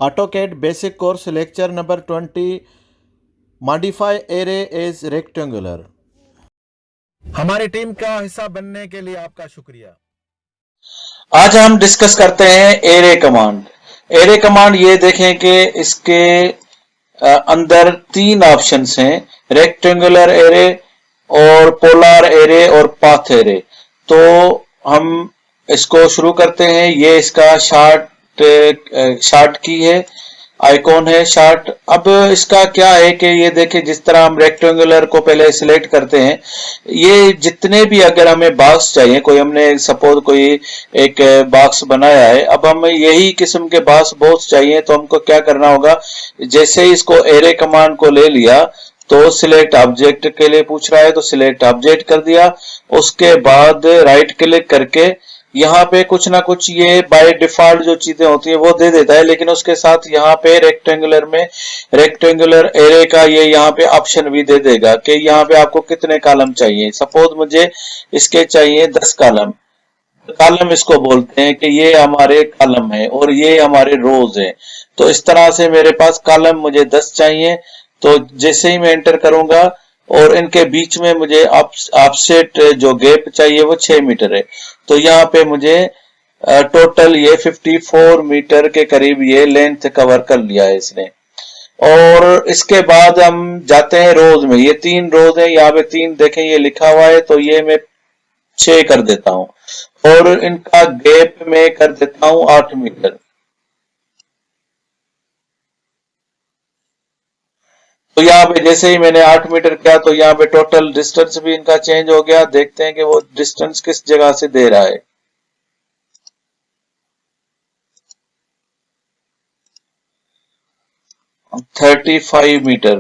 AutoCAD basic course lecture number 20 modify array as rectangular. हमारी team का हिस्सा बनने के लिए आपका शुक्रिया। आज हम डिस्कस करते हैं एरे कमांड। एरे कमांड ये देखें कि इसके अंदर तीन ऑप्शंस हैं, रेक्टेंगुलर एरे और पोलर एरे और पाथ एरे। तो हम इसको शुरू करते हैं। ये इसका शार्ट की है, आइकॉन है शार्ट। अब इसका क्या है कि ये देखें, जिस तरह हम रेक्टेंगुलर को पहले सिलेक्ट करते हैं, ये जितने भी अगर हमें बॉक्स चाहिए, कोई हमने सपोज कोई एक बॉक्स बनाया है, अब हमें यही किस्म के बॉक्स बहुत चाहिए, तो हमको क्या करना होगा, जैसे ही इसको एरे कमांड को ले लिया तो सिलेक्ट ऑब्जेक्ट के लिए पूछ रहा है तो सिलेक्ट ऑब्जेक्ट कर दिया। उसके बाद राइट क्लिक करके यहाँ पे कुछ ना कुछ ये बाय डिफॉल्ट जो चीजें होती है वो दे देता है, लेकिन उसके साथ यहाँ पे रेक्टेंगुलर में रेक्टेंगुलर एरे का ये यहाँ पे ऑप्शन भी दे देगा कि यहाँ पे आपको कितने कॉलम चाहिए। सपोज मुझे इसके चाहिए 10 कॉलम। कॉलम इसको बोलते हैं कि ये हमारे कॉलम है और ये हमारे रोज है। तो इस तरह से मेरे पास कॉलम मुझे 10 चाहिए। तो जैसे ही मैं एंटर करूंगा और इनके बीच में मुझे ऑफसेट जो गैप चाहिए वो 6 मीटर है। तो यहाँ पे मुझे टोटल ये 54 मीटर के करीब ये लेंथ कवर कर लिया है इसने। और इसके बाद हम जाते हैं रोज में। ये 3 रोज है, यहाँ पे 3 देखें ये लिखा हुआ है, तो ये मैं 6 कर देता हूं और इनका गैप में कर देता हूं 8 मीटर। तो यहाँ पे जैसे ही मैंने 8 मीटर किया तो यहाँ पे टोटल डिस्टेंस भी इनका चेंज हो गया। देखते हैं कि वो डिस्टेंस किस जगह से दे रहा है। अब 35 मीटर।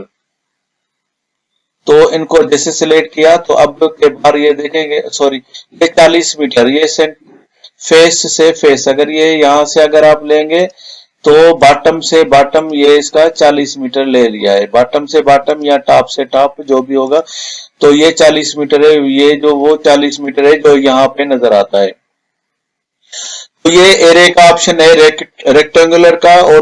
तो इनको जैसे सिलेक्ट किया तो अब के बार ये देखेंगे, सॉरी ये 40 मीटर, ये फेस से फेस, अगर ये यहां से अगर आप लेंगे तो बॉटम से बॉटम ये इसका 40 मीटर ले लिया है। बॉटम से बॉटम या टॉप से टॉप जो भी होगा, तो ये 40 मीटर है, ये जो वो 40 मीटर है जो यहाँ पे नजर आता है। तो ये एरे का ऑप्शन है रेक्टेंगुलर का। और